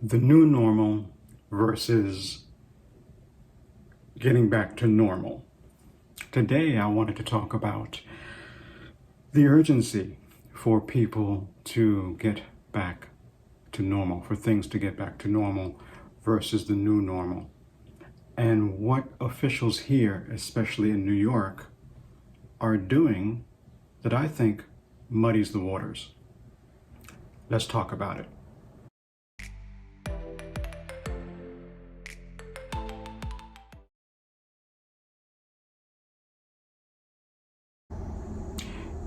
the new normal versus getting back to normal. Today, I wanted to talk about the urgency for people to get back to normal, for things to get back to normal versus the new normal, and what officials here, especially in New York, are doing that I think muddies the waters. Let's talk about it.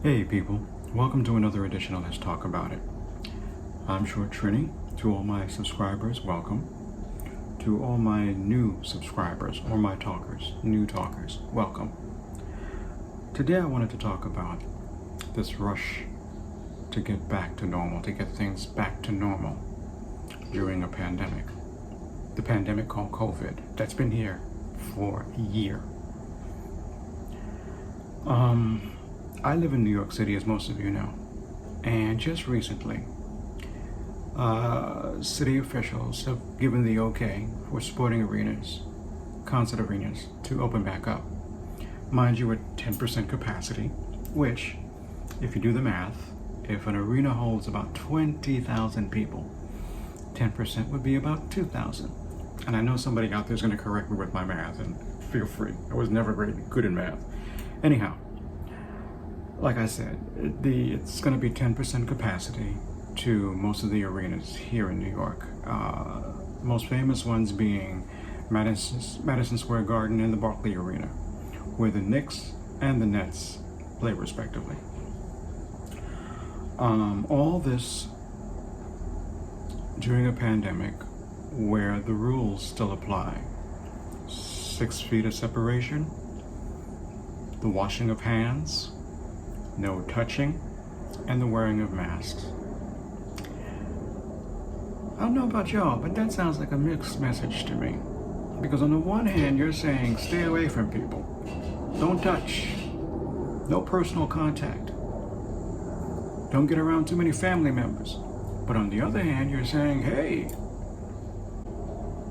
Hey people, welcome to another edition of Let's Talk About It. I'm Short Trini. To all my subscribers, welcome. To all my new subscribers, or my talkers, new talkers, welcome. Today I wanted to talk about this rush to get back to normal, to get things back to normal during a pandemic. The pandemic called COVID, that's been here for a year. I live in New York City, as most of you know, and just recently, city officials have given the okay for sporting arenas, concert arenas, to open back up. Mind you, at 10% capacity, which, if you do the math, if an arena holds about 20,000 people, 10% would be about 2,000. And I know somebody out there is going to correct me with my math, and feel free. I was never good in math. Anyhow, like I said, it's going to be 10% capacity to most of the arenas here in New York. Most famous ones being Madison Square Garden and the Barclays Arena, where the Knicks and the Nets play respectively. All this during a pandemic where the rules still apply. 6 feet of separation, the washing of hands, no touching, and the wearing of masks. I don't know about y'all, but that sounds like a mixed message to me. Because on the one hand, you're saying stay away from people. Don't touch. No personal contact. Don't get around too many family members. But on the other hand, you're saying, hey,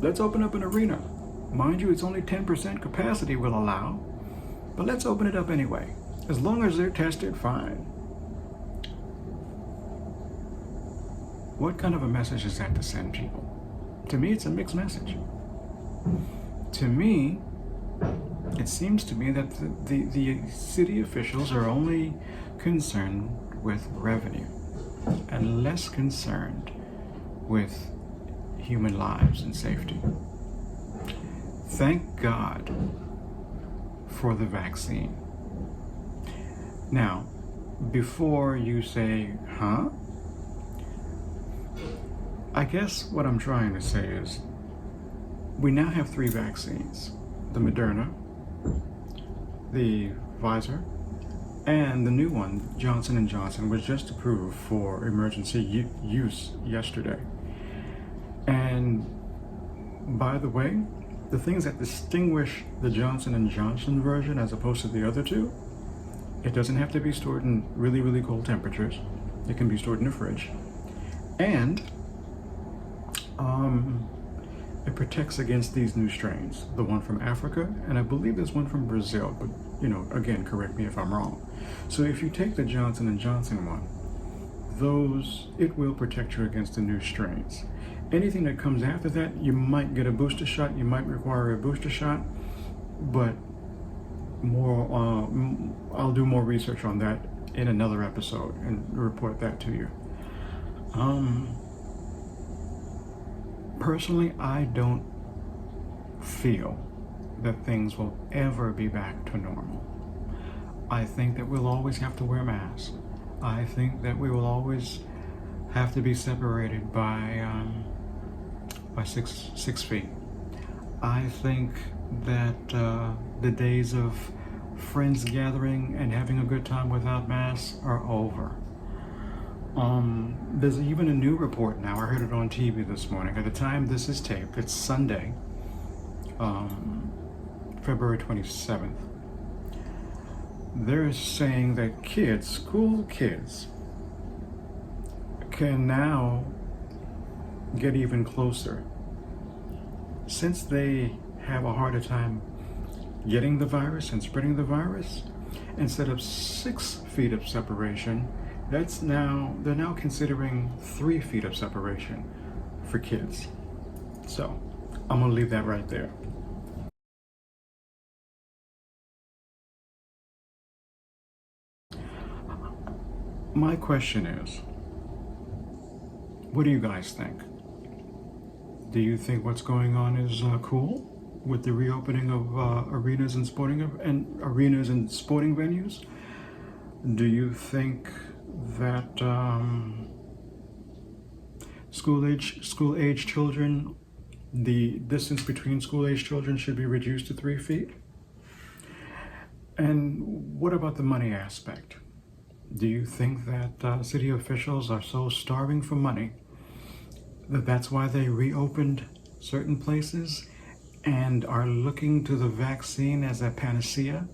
let's open up an arena. Mind you, it's only 10% capacity will allow, but let's open it up anyway. As long as they're tested, fine. What kind of a message is that to send people? To me, it's a mixed message. To me, it seems to me that the city officials are only concerned with revenue and less concerned with human lives and safety. Thank God for the vaccine. Now, before you say, huh? I guess what I'm trying to say is we now have 3 vaccines. The Moderna, the Pfizer, and the new one, Johnson & Johnson, was just approved for emergency use yesterday. And by the way, the things that distinguish the Johnson & Johnson version as opposed to the other two, it doesn't have to be stored in really, really cold temperatures. It can be stored in a fridge. And it protects against these new strains. The one from Africa, and I believe there's one from Brazil, but again, correct me if I'm wrong. So if you take the Johnson & Johnson one, it will protect you against the new strains. Anything that comes after that, you might get a booster shot, you might require a booster shot, but I'll do more research on that in another episode and report that to you. Personally, I don't feel that things will ever be back to normal. I think that we'll always have to wear masks. I think that we will always have to be separated by 6 feet. I think that the days of friends gathering and having a good time without masks are over. There's even a new report now. I heard it on TV this morning. At the time this is taped, it's Sunday, February 27th. They're saying that school kids, can now get even closer. Since they have a harder time getting the virus and spreading the virus, instead of 6 feet of separation, they're now considering 3 feet of separation for kids. So I'm gonna leave that right there. My question is, what do you guys think? Do you think what's going on is cool with the reopening of arenas and sporting venues? Do you think that school age children, the distance between school age children should be reduced to 3 feet? And what about the money aspect? Do you think that city officials are so starving for money that that's why they reopened certain places and are looking to the vaccine as a panacea,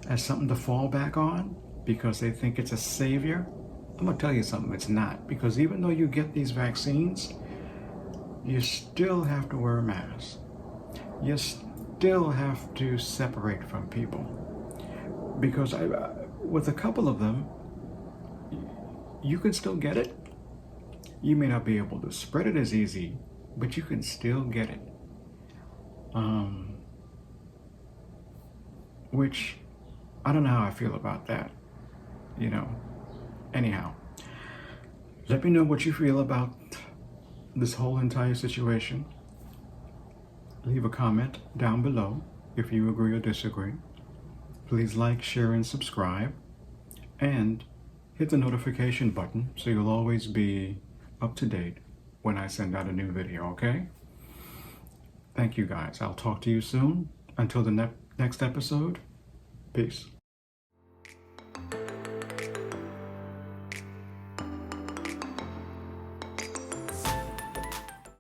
as something to fall back on because they think it's a savior? I'm gonna tell you something, it's not. Because even though you get these vaccines, you still have to wear a mask. You still have to separate from people. Because with a couple of them, you can still get it. You may not be able to spread it as easy, but you can still get it. Which, I don't know how I feel about that, Anyhow, let me know what you feel about this whole entire situation. Leave a comment down below if you agree or disagree. Please like, share, and subscribe. And hit the notification button so you'll always be up to date when I send out a new video, okay? Thank you guys. I'll talk to you soon. Until the next episode, peace.